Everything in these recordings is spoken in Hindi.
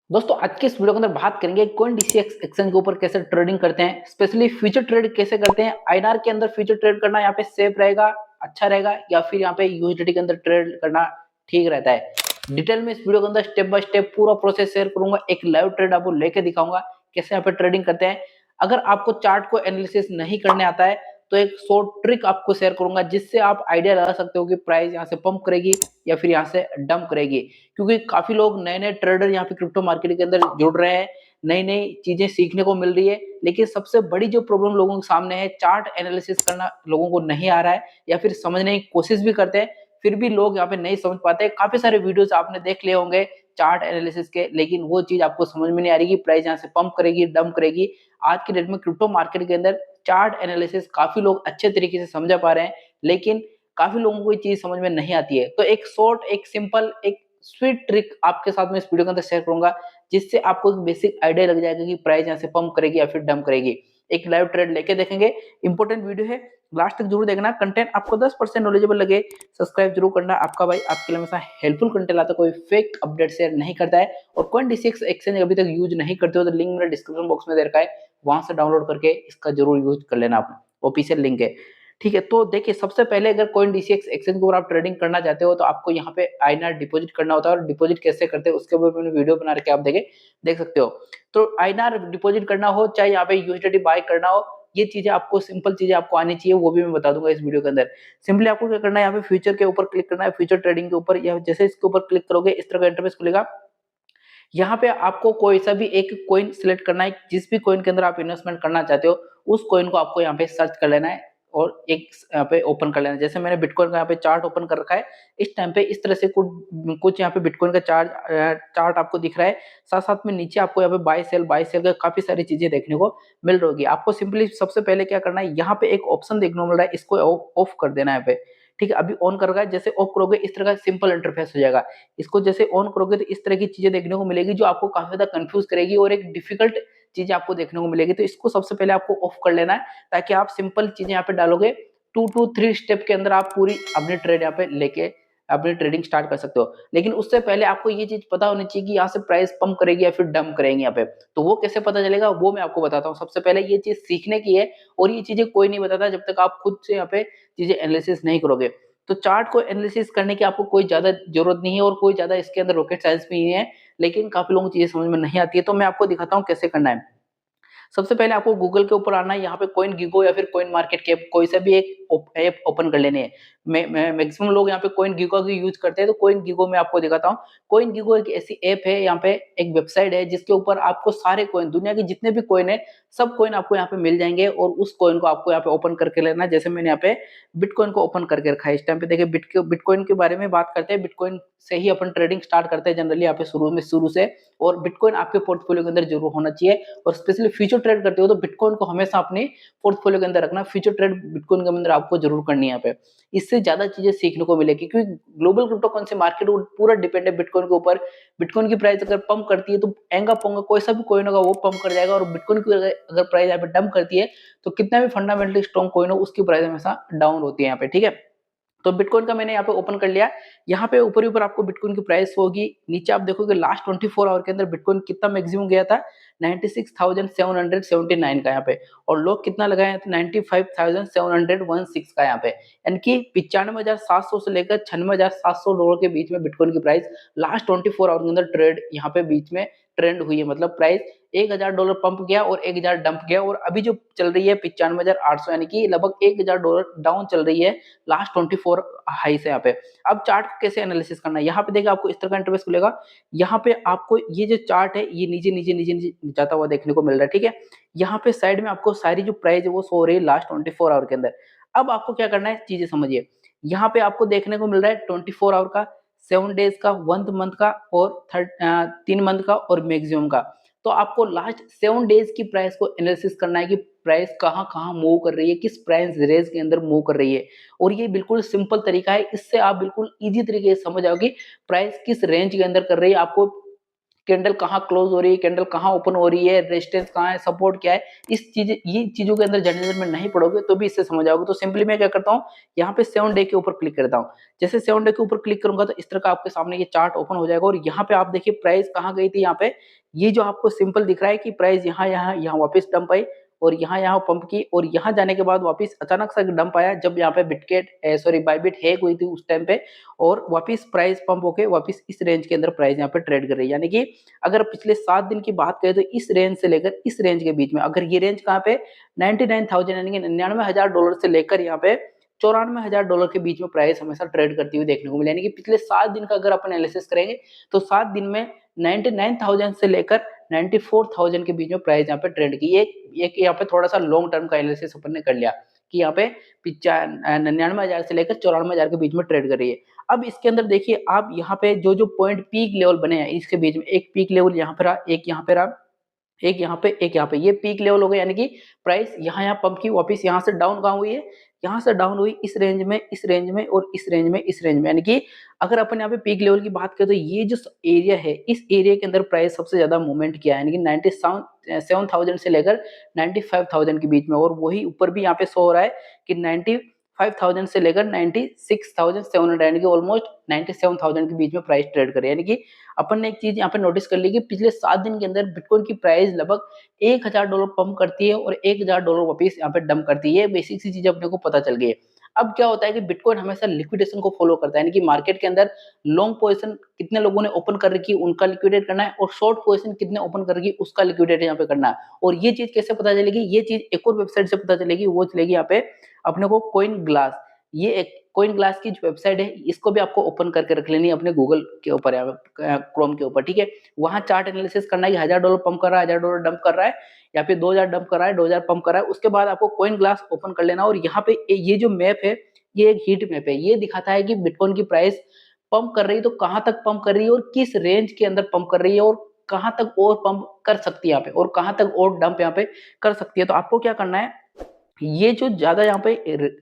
दोस्तों आज के इस वीडियो के अंदर बात करेंगे कॉइन डीसीएक्स एक्सचेंज के ऊपर कैसे ट्रेडिंग करते हैं, स्पेशली फ्यूचर ट्रेड कैसे करते हैं। आईएनआर के अंदर फ्यूचर ट्रेड करना यहाँ पे सेफ रहेगा, अच्छा रहेगा, या फिर यहाँ पे यूएसडीटी के अंदर ट्रेड करना ठीक रहता है। डिटेल में इस वीडियो के अंदर स्टेप बाय स्टेप पूरा प्रोसेस शेयर करूंगा, एक लाइव ट्रेड आपको लेके दिखाऊंगा कैसे यहाँ पे ट्रेडिंग करते हैं। अगर आपको चार्ट को एनालिसिस नहीं करने आता है तो एक शॉर्ट ट्रिक आपको शेयर करूंगा जिससे आप आइडिया लगा सकते हो कि प्राइस यहाँ से पंप करेगी या फिर यहाँ से डंप करेगी। क्योंकि काफी लोग नए-नए ट्रेडर यहाँ पे क्रिप्टो मार्केट के अंदर जुड़ रहे हैं, नई-नई चीजें सीखने को मिल रही है, लेकिन सबसे बड़ी जो प्रॉब्लम लोगों के सामने है, चार्ट एनालिसिस करना लोगों को नहीं आ रहा है या फिर समझने की कोशिश भी करते हैं, फिर भी लोग यहाँ पे नहीं समझ पाते। काफी सारे वीडियोस आपने देख लिए होंगे चार्ट एनालिसिस के, लेकिन वो चीज आपको समझ में नहीं आ रही कि प्राइस यहाँ से पंप करेगी, डंप करेगी। आज के डेट में क्रिप्टो मार्केट के अंदर चार्ट एनालिसिस काफी लोग अच्छे तरीके से समझ पा रहे हैं, लेकिन काफी लोगों को ये चीज समझ में नहीं आती है। तो एक शॉर्ट, एक सिंपल, एक स्वीट ट्रिक आपके साथ में इस वीडियो के अंदर शेयर करूंगा जिससे आपको एक बेसिक आइडिया लग जाएगा कि प्राइस यहाँ से पंप करेगी या फिर डंप करेगी। एक लाइव ट्रेड लेके देखेंगे, इंपॉर्टेंट वीडियो है, लास्ट तक जरूर देखना। कंटेंट आपको 10% नॉलेजेबल लगे, सब्सक्राइब जरूर करना। आपका भाई आपके लिए हमेशा हेल्पफुल कंटेंट लाता, कोई फेक अपडेट शेयर नहीं करता है। और कॉइन डीसीएक्स एक्सचेंज अभी तक यूज नहीं करते हो तो लिंक मेरे डिस्क्रिप्शन बॉक्स में दे रखा है, वहां से डाउनलोड करके इसका जरूर यूज कर लेना। आप ऑफिशियल लिंक है, ठीक है। तो देखिए, सबसे पहले अगर कॉइन डीसीएक्स एक्सचेंज के ऊपर आप ट्रेडिंग करना चाहते हो तो आपको यहाँ पे आईएनआर डिपॉजिट करना होता है, और डिपॉजिट कैसे करते हैं उसके ऊपर मैंने वीडियो बना रखे, आप देख सकते हो। तो आईएनआर डिपॉजिट करना हो चाहे यहाँ पे यूएसडीटी बाय करना हो, ये चीजें आपको, सिंपल चीजें आपको आनी चाहिए, वो भी मैं बता दूंगा इस वीडियो के अंदर। सिंपली आपको क्या करना है, यहाँ पे फ्यूचर के ऊपर क्लिक करना है, फ्यूचर ट्रेडिंग के ऊपर, या जैसे इसके ऊपर क्लिक करोगे इस तरह का इंटरफेस खुलेगा। यहाँ पे आपको कोई सा भी एक कॉइन सिलेक्ट करना है, जिस भी कॉइन के अंदर आप इन्वेस्टमेंट करना चाहते हो उस कॉइन को आपको यहाँ पे सर्च कर लेना है और एक यहाँ पे ओपन कर लेना है। जैसे मैंने बिटकॉइन का यहाँ पे चार्ट ओपन कर रखा है, इस टाइम पे इस तरह से कुछ यहाँ पे बिटकॉइन का चार्ट आपको दिख रहा है। साथ साथ में नीचे आपको यहाँ पे बाय सेल का काफी सारी चीजें देखने को मिल रही होगी। आपको सिंपली सबसे पहले क्या करना है, यहाँ पे एक ऑप्शन देखने को मिल रहा है, इसको ऑफ कर देना है यहाँ पे, ठीक है। अभी ऑन कर रखा है, जैसे ऑफ करोगे इस तरह का सिंपल इंटरफेस हो जाएगा। इसको जैसे ऑन करोगे तो इस तरह की चीजें देखने को मिलेगी जो आपको काफी ज्यादा कंफ्यूज करेगी और एक डिफिकल्ट चीजें आपको देखने को मिलेगी। तो इसको सबसे पहले आपको ऑफ कर लेना है ताकि आप सिंपल चीजें यहाँ पे डालोगे, 2 to 3 स्टेप के अंदर आप पूरी अपनी ट्रेड यहाँ पे लेके अपनी ट्रेडिंग स्टार्ट कर सकते हो। लेकिन उससे पहले आपको ये चीज पता होनी चाहिए कि यहाँ से प्राइस पंप करेगी या फिर डंप करेंगे यहाँ पे। तो वो कैसे पता चलेगा वो मैं आपको बताता हूँ। सबसे पहले ये चीज सीखने की है और ये चीजें कोई नहीं बताता जब तक आप खुद से यहाँ पे चीजें एनालिसिस नहीं करोगे। तो चार्ट को एनालिसिस करने की आपको कोई ज्यादा जरूरत नहीं है और कोई ज्यादा इसके अंदर रॉकेट साइंस भी नहीं है, लेकिन काफी लोगों को चीजें समझ में नहीं आती है। तो मैं आपको दिखाता हूँ कैसे करना है। सबसे पहले आपको गूगल के ऊपर आना है, यहाँ पे कॉइन गिगो या फिर कॉइन मार्केट कैप कोई सा भी एक ऐप ओपन कर लेने हैं। मैक्सिमम लोग यहाँ पे कॉइन गिगो की यूज करते हैं, तो कॉइन गिगो में आपको दिखाता हूँ। कॉइन गिगो एक ऐसी ऐप है, यहाँ पे एक वेबसाइट है जिसके ऊपर आपको सारे कॉइन, दुनिया के जितने भी कॉइन है सब कॉइन आपको यहाँ पे मिल जाएंगे और उस कॉइन को आपको यहाँ पे ओपन करके लेना है। जैसे मैंने यहाँ पे बिटकॉइन को ओपन करके रखा है। इस टाइम पे देखिए बिटकॉइन के बारे में बात करते हैं। बिटकॉइन से ही अपन ट्रेडिंग स्टार्ट करते हैं जनरली यहाँ पे शुरू से, और बिटकॉइन आपके पोर्टफोलियो के अंदर जरूर होना चाहिए। और स्पेशली फ्यूचर ट्रेड करते हो तो बिटकॉइन को हमेशा अपने पोर्टफोलियो के अंदर रखना। फ्यूचर ट्रेड बिटकॉइन के अंदर आपको जरूर करनी है यहाँ पे, इससे ज्यादा चीजें सीखने को मिलेगी। क्योंकि ग्लोबल क्रिप्टो करेंसी मार्केट पूरा डिपेंड है बिटकॉइन के ऊपर। बिटकॉइन की प्राइस अगर पंप करती है तो एंगा पोंगा कोई सा भी कॉइन होगा वो पंप कर जाएगा, और बिटकॉइन की अगर प्राइस यहाँ पे डंप करती है तो कितना भी फंडामेंटली स्ट्रॉन्ग कॉइन हो उसकी प्राइस हमेशा डाउन होती है यहाँ पे, ठीक है। तो बिटकॉइन का मैंने यहाँ पे ओपन कर लिया। यहाँ पे ऊपर ही ऊपर आपको बिटकॉइन की प्राइस होगी, नीचे आप देखोगे लास्ट 24 आवर के अंदर बिटकॉइन कितना मैक्सिमम गया था, 96,779 का यहाँ पे, और लोग कितना लगाए हैं तो 95,716 का यहाँ पे, यानी कि 95,700 से लेकर 96,700 डॉलर के बीच में बिटकॉइन की प्राइस लास्ट 24 आवर के अंदर ट्रेड यहाँ पे बीच में ट्रेंड हुई है। मतलब प्राइस $1,000 पंप गया और 1,000 डंप गया, और अभी जो चल रही है 95,800, यानी कि लगभग $1,000 डाउन चल रही है लास्ट 24 हाई से यहाँ पे। अब चार्ट को कैसे एनालिसिस करना है, यहाँ पे देखिए आपको इस तरह का इंटरफेस खुलेगा। यहाँ पे आपको ये जो चार्ट है ये नीचे नीचे नीचे नीचे जाता हुआ देखने को मिल रहा है, ठीक है। यहाँ पे साइड में आपको सारी जो प्राइस है वो शो हो रही है लास्ट 24 आवर के अंदर। अब आपको क्या करना है, चीजें समझिए। यहाँ पे आपको देखने को मिल रहा है 24 आवर का, 7 डेज का, 1 मंथ का, और 3 मंथ का, और मैक्सिमम का। तो आपको लास्ट 7 डेज की प्राइस को एनालिसिस करना है कि प्राइस कहाँ कहाँ मूव कर रही है, किस प्राइस रेंज के अंदर मूव कर रही है। और ये बिल्कुल सिंपल तरीका है, इससे आप बिल्कुल इजी तरीके से समझ आओगे प्राइस किस रेंज के अंदर कर रही है। आपको कैंडल कहाँ क्लोज हो रही है, कैंडल कहाँ ओपन हो रही है, रेजिस्टेंस कहाँ है, सपोर्ट क्या है, ये चीजों के अंदर जनरल में नहीं पढ़ोगे तो भी इससे समझ आओगे। तो सिंपली मैं क्या करता हूँ, यहाँ पे 7 डे के ऊपर क्लिक करता हूँ। जैसे 7 डे के ऊपर क्लिक करूंगा तो इस तरह का आपके सामने ये चार्ट ओपन हो जाएगा और यहाँ पे आप देखिए प्राइस कहाँ गई थी। यहाँ पे ये जो आपको सिंपल दिख रहा है कि प्राइस यहाँ वापस डंप आई और यहाँ पंप की और यहाँ जाने के बाद वापस अचानक सा डंप आया जब यहाँ पे बायबिट हैक हुई थी उस टाइम पे, और वापस प्राइस पंप होके वापस इस रेंज के अंदर प्राइस यहाँ पे ट्रेड कर रही है। यानी कि अगर पिछले 7 दिन की बात करें तो इस रेंज से लेकर इस रेंज के बीच में, अगर ये रेंज कहाँ पे 99,000 यानी कि $99,000 से लेकर यहाँ पे $94,000 के बीच में प्राइस हमेशा ट्रेड करती हुई देखने को मिली। यानी कि पिछले 7 दिन का अगर अपन एनालिसिस करेंगे तो 7 दिन में 99,000 से लेकर 94,000 के बीच में प्राइस यहाँ पे ट्रेड की। एक यहाँ पे थोड़ा सा लॉन्ग टर्म का एनालिसिस अपन ने कर लिया कि यहाँ पे 99,000 से लेकर 94,000 के बीच में ट्रेड कर रही है। अब इसके अंदर देखिए आप यहाँ पे जो पॉइंट पीक लेवल बने हैं इसके बीच में, एक पीक लेवल यहाँ पे रहा, एक यहाँ पे रहा, एक यहाँ पे, एक यहाँ पे, ये पीक लेवल हो गए। यानी कि प्राइस यहाँ पंप की वापस यहाँ से डाउन कहाँ हुई है, यहाँ से डाउन हुई इस रेंज में, इस रेंज में और इस रेंज में, इस रेंज में। यानी कि अगर अपन यहाँ पे पीक लेवल की बात करें तो ये जो एरिया है इस एरिया के अंदर प्राइस सबसे ज्यादा मूवमेंट किया है, यानी कि 97,000 से लेकर 95,000 के बीच में, और वही ऊपर भी यहाँ पे शो हो रहा है कि 95,000 से लेकर 96,700 यानी कि ऑलमोस्ट 97,000 के बीच में प्राइस ट्रेड करे। यानी कि अपन ने एक चीज यहाँ पे नोटिस कर ली कि पिछले 7 दिन के अंदर बिटकॉइन की प्राइस लगभग $1,000 पंप करती है और $1,000 वापिस यहाँ पे डंप करती है। बेसिक सी चीज अपने को पता चल गई है। अब क्या होता है कि बिटकॉइन हमेशा लिक्विडेशन को फॉलो करता है, यानी कि मार्केट के अंदर लॉन्ग पोजीशन कितने लोगों ने ओपन कर रखी उनका लिक्विडेट करना है और शॉर्ट पोजीशन कितने ओपन कर रखी उसका लिक्विडेट यहाँ पे करना है। और ये चीज कैसे पता चलेगी, ये चीज एक और वेबसाइट से पता चलेगी, वो चलेगी यहाँ पे अपने को कॉइन ग्लास। ये एक कॉइन ग्लास की जो वेबसाइट है इसको भी आपको ओपन करके रख लेनी है अपने गूगल के ऊपर या क्रोम के ऊपर, ठीक है। वहां चार्ट एनालिसिस करना है कि $1,000 पंप कर रहा है, $1,000 डंप कर रहा है, या फिर 2,000 डंप कर रहा है, 2,000 पंप कर रहा है। उसके बाद आपको कॉइन ग्लास ओपन कर लेना और यहाँ पे ये जो मैप है ये एक हीट मैप है। ये दिखाता है कि बिटकॉइन की प्राइस पंप कर रही है तो कहां तक पंप कर रही है और किस रेंज के अंदर पंप कर रही है और कहां तक और पंप कर सकती है यहाँ पे और कहां तक और डंप यहाँ पे कर सकती है। तो आपको क्या करना है, ये जो ज्यादा यहाँ पे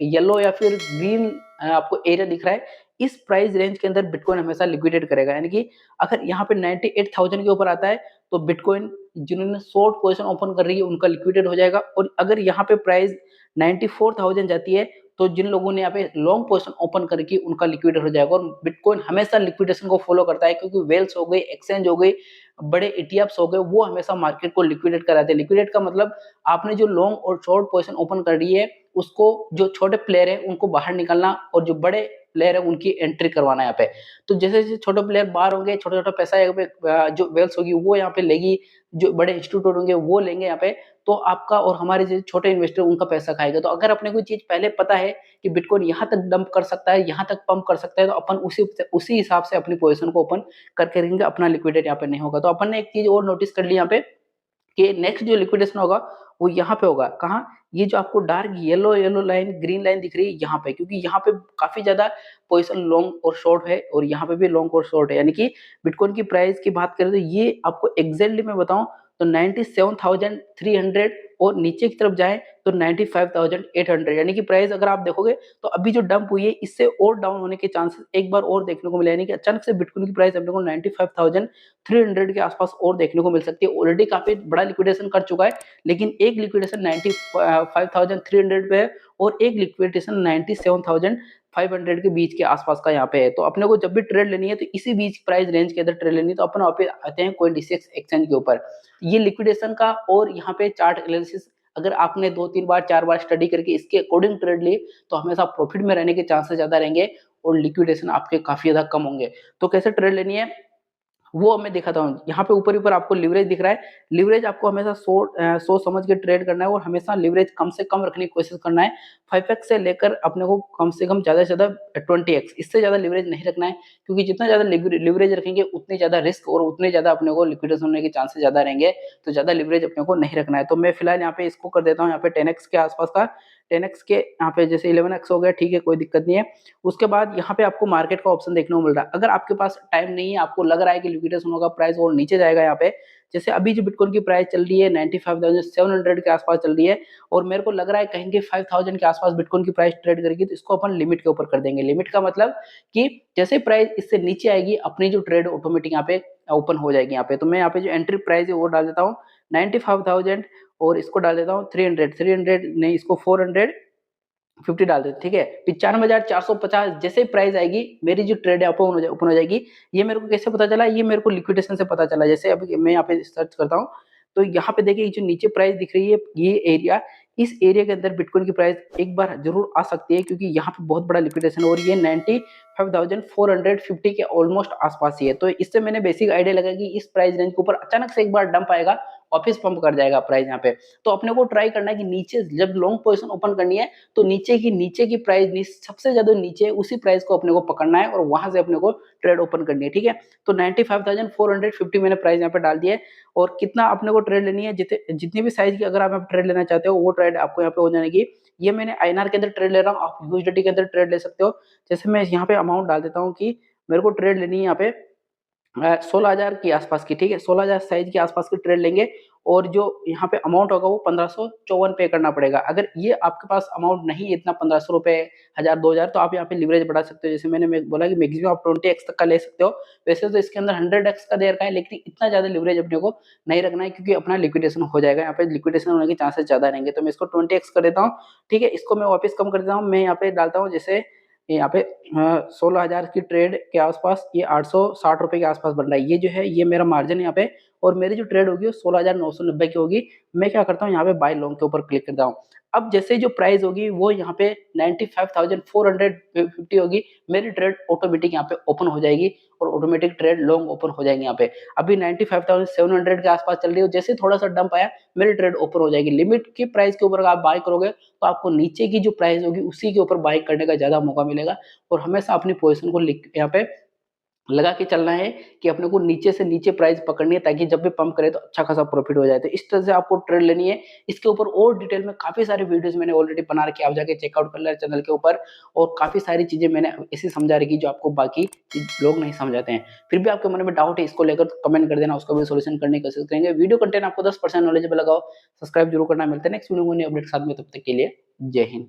येलो या फिर ग्रीन आपको एरिया दिख रहा है इस प्राइस रेंज के अंदर बिटकॉइन हमेशा लिक्विडेट करेगा। यानी कि अगर यहाँ पे 98,000 के ऊपर आता है तो बिटकॉइन जिन्होंने शॉर्ट पोजीशन ओपन कर रही है उनका लिक्विडेट हो जाएगा, और अगर यहाँ पे प्राइस 94,000 जाती है तो जिन लोगों ने यहाँ पे लॉन्ग पोजीशन ओपन करके उनका लिक्विडेट हो जाएगा। और बिटकॉइन हमेशा लिक्विडेशन को फॉलो करता है क्योंकि वेल्स हो गई, एक्सचेंज हो गई, बड़े ईटीएफ्स हो गए, वो हमेशा मार्केट को लिक्विडेट कराते हैं। लिक्विडेट का मतलब आपने जो लॉन्ग और शॉर्ट पोजीशन ओपन कर रही है उसको, जो छोटे प्लेयर है उनको बाहर निकालना और जो बड़े प्लेयर है उनकी एंट्री करवाना यहाँ पे। तो जैसे जैसे छोटे प्लेयर बाहर होंगे, छोटा छोटा पैसा यहाँ पे जो वेल्स होगी वो यहाँ पे लेगी, जो बड़े इंस्टीट्यूट होंगे वो लेंगे यहाँ पे, तो आपका और हमारे जो छोटे इन्वेस्टर उनका पैसा खाएगा। तो अगर अपने कोई चीज पहले पता है कि बिटकॉइन यहाँ तक डंप कर सकता है, यहाँ तक पंप कर सकता है, तो अपन उसी हिसाब से अपनी पोजीशन को ओपन करके रखेंगे, अपना लिक्विडेट यहाँ पे नहीं होगा। तो अपन ने एक चीज और नोटिस कर ली यहाँ पे कि नेक्स्ट जो लिक्विडेशन होगा वो यहाँ पे होगा। कहाँ, ये जो आपको dark yellow line, green line दिख रही है यहाँ पे, क्योंकि यहाँ पे काफी ज्यादा पोजीशन लॉन्ग और शॉर्ट है और यहाँ पे भी लॉन्ग और शॉर्ट है। यानी कि बिटकॉइन की प्राइस की बात करें तो ये आपको एग्जैक्टली मैं बताऊं तो 97,300 और नीचे की तरफ जाए तो 95,800। यानी कि प्राइस अगर आप देखोगे तो अभी जो डंप हुई है इससे और डाउन होने के चांसेस एक बार और देखने को मिले। यानी कि अचानक से बिटकॉइन की प्राइस अपने को 95,300 के आसपास और देखने को मिल सकती है। ऑलरेडी काफी बड़ा लिक्विडेशन कर चुका है, लेकिन एक लिक्विडेशन 95,300 पे है और एक लिक्विडेशन 97,500 के बीच के आसपास का यहाँ पे है। तो अपने को जब भी ट्रेड लेनी है तो इसी बीच प्राइस रेंज के अंदर ट्रेड लेनी है। तो अपन वहाँ पे आते हैं CoinDCX एक्सचेंज के ऊपर। ये लिक्विडेशन का और यहाँ पे चार्ट एनालिसिस अगर आपने 2-3 बार 4 बार स्टडी करके इसके अकॉर्डिंग ट्रेड ली तो हमेशा प्रॉफिट में रहने के चांसेस ज्यादा रहेंगे और लिक्विडेशन आपके काफी ज्यादा कम होंगे। तो कैसे ट्रेड लेनी है वो मैं दिखाता हूँ। यहाँ पे ऊपर आपको लिवरेज दिख रहा है। लिवरेज आपको हमेशा सोच समझ के ट्रेड करना है और हमेशा लिवरेज कम से कम रखने की कोशिश करना है। 5x से लेकर अपने को कम से कम ज्यादा से ज्यादा 20x, इससे ज्यादा लिवरेज नहीं रखना है, क्योंकि जितना ज्यादा लिवरेज रखेंगे उतनी ज्यादा रिस्क और उतने ज्यादा अपने को लिक्विडेशन होने के चांसेस ज्यादा रहेंगे। तो ज्यादा लिवरेज अपने को नहीं रखना है। तो मैं फिलहाल यहाँ पे इसको कर देता हूँ यहाँ पे 10x के आसपास का, 10x के यहाँ पे जैसे 11x हो गया, ठीक है, कोई दिक्कत नहीं है। उसके बाद यहाँ पे आपको मार्केट का ऑप्शन देखने को मिल रहा है। अगर आपके पास टाइम नहीं है, आपको लग रहा है कि लिक्विडेशन होगा, प्राइस और नीचे जाएगा, यहाँ पे जैसे अभी जो बिटकॉइन की प्राइस चल रही है 95,700 के आसपास चल रही है और मेरे को लग रहा है कहीं के 5,000 के आसपास बिटकॉइन की प्राइस ट्रेड करेगी, तो इसको अपन लिमिट के ऊपर कर देंगे। लिमिट का मतलब कि जैसे प्राइस इससे नीचे आएगी अपनी जो ट्रेड ऑटोमेटिक यहाँ पे ओपन हो जाएगी यहाँ पे। तो मैं यहाँ पे जो एंट्री प्राइस है वो डाल देता हूँ 95,000 और इसको डाल देता हूँ 300 नहीं, इसको 450 डाल देते, ठीक है। 95,450 जैसे ही प्राइस आएगी मेरी जो ट्रेड है ओपन हो जाएगी। ये मेरे को कैसे पता चला? ये मेरे को लिक्विडेशन से पता चला। जैसे अभी मैं यहाँ पे सर्च करता हूँ तो यहाँ पे देखिए जो नीचे प्राइस दिख रही है ये एरिया, इस एरिया के अंदर बिटकॉइन की प्राइस एक बार जरूर आ सकती है, क्योंकि यहाँ पे बहुत बड़ा लिक्विडेशन और ये 95,450 के ऑलमोस्ट आसपास ही है। तो इससे मैंने बेसिक आइडिया लगा कि इस प्राइस रेंज के ऊपर अचानक से एक बार डंप आएगा, वापस पंप कर जाएगा प्राइस यहाँ पे। तो अपने को ट्राई करना है कि नीचे जब लॉन्ग पोजीशन ओपन करनी है तो नीचे की प्राइस सबसे ज्यादा नीचे उसी प्राइस को अपने को पकड़ना है और वहां से अपने को ट्रेड ओपन करनी है, ठीक है। तो 95,450 मैंने प्राइस यहाँ पे डाल दिया है। और कितना अपने को ट्रेड लेनी है, जितनी भी साइज की अगर आप ट्रेड लेना चाहते हो वो ट्रेड आपको यहाँ पे हो जाएगी। ये मैंने आईएनआर के अंदर ट्रेड ले रहा हूँ, आप यूएसडीटी के अंदर ट्रेड ले सकते हो। जैसे मैं यहाँ पे अमाउंट डाल देता हूँ कि मेरे को ट्रेड लेनी है यहाँ पे 16,000 के आसपास की, ठीक है। 16,000 साइज के आसपास की ट्रेड लेंगे और जो यहाँ पे अमाउंट होगा वो 1554 पे करना पड़ेगा। अगर ये आपके पास अमाउंट नहीं है इतना 1500 रुपए, 1000, 2000, तो आप यहाँ पे लिवरेज बढ़ा सकते हो। जैसे मैंने बोला कि मैक्सिमम आप 20x तक का ले सकते हो। वैसे तो इसके अंदर 100x का दे रखा है, लेकिन इतना ज्यादा लिवरेज अपने को नहीं रखना है, क्योंकि अपना लिक्विडेशन हो जाएगा। यहाँ पे लिक्विडेशन होने के चांसेस ज्यादा रहेंगे। तो मैं इसको 20x कर देता हूँ, ठीक है। इसको मैं वापस कम कर देता हूँ। मैं यहाँ पे डालता हूँ जैसे यहाँ पे 16,000 की ट्रेड के आसपास ये 860 रुपए के आसपास बन रहा है। ये जो है ये मेरा मार्जिन यहाँ पे, और मेरी जो ट्रेड होगी वो 16,990 की होगी। मैं क्या करता हूँ यहाँ पे बाय लॉन्ग के ऊपर क्लिक करता हूँ। अब जैसे जो प्राइस होगी वो यहाँ पे 95,450 होगी, मेरी ट्रेड ऑटोमेटिक यहाँ पे ओपन हो जाएगी और ऑटोमेटिक ट्रेड लॉन्ग ओपन हो जाएगी यहाँ पे। अभी 95,700 के आसपास चल रही हो, जैसे थोड़ा सा डंप आया मेरी ट्रेड ओपन हो जाएगी। लिमिट की प्राइस के ऊपर अगर आप बाय करोगे तो आपको नीचे की जो प्राइस होगी उसी के ऊपर बाय करने का ज्यादा मौका मिलेगा। और हमेशा अपनी पोजीशन को यहाँ पे लगा के चलना है कि अपने को नीचे से नीचे प्राइस पकड़नी है, ताकि जब भी पंप करे तो अच्छा खासा प्रॉफिट हो जाए। तो इस तरह से आपको ट्रेड लेनी है। इसके ऊपर और डिटेल में काफी सारे वीडियोस मैंने ऑलरेडी बना रखे, आप जाके चेकआउट कर लेना चैनल के ऊपर। और काफी सारी चीजें मैंने ऐसी समझा रखी जो आपको बाकी लोग नहीं समझाते हैं। फिर भी आपके मन में डाउट है इसको लेकर तो कमेंट कर देना, उसका भी सोल्यूशन करने की कोशिश करेंगे। वीडियो कंटेंट आपको 10% नॉलेजेबल लगा हो, सब्सक्राइब जरूर करना। मिलते हैं नेक्स्ट वीडियो में अपडेट साथ में, तब तक के लिए जय हिंद।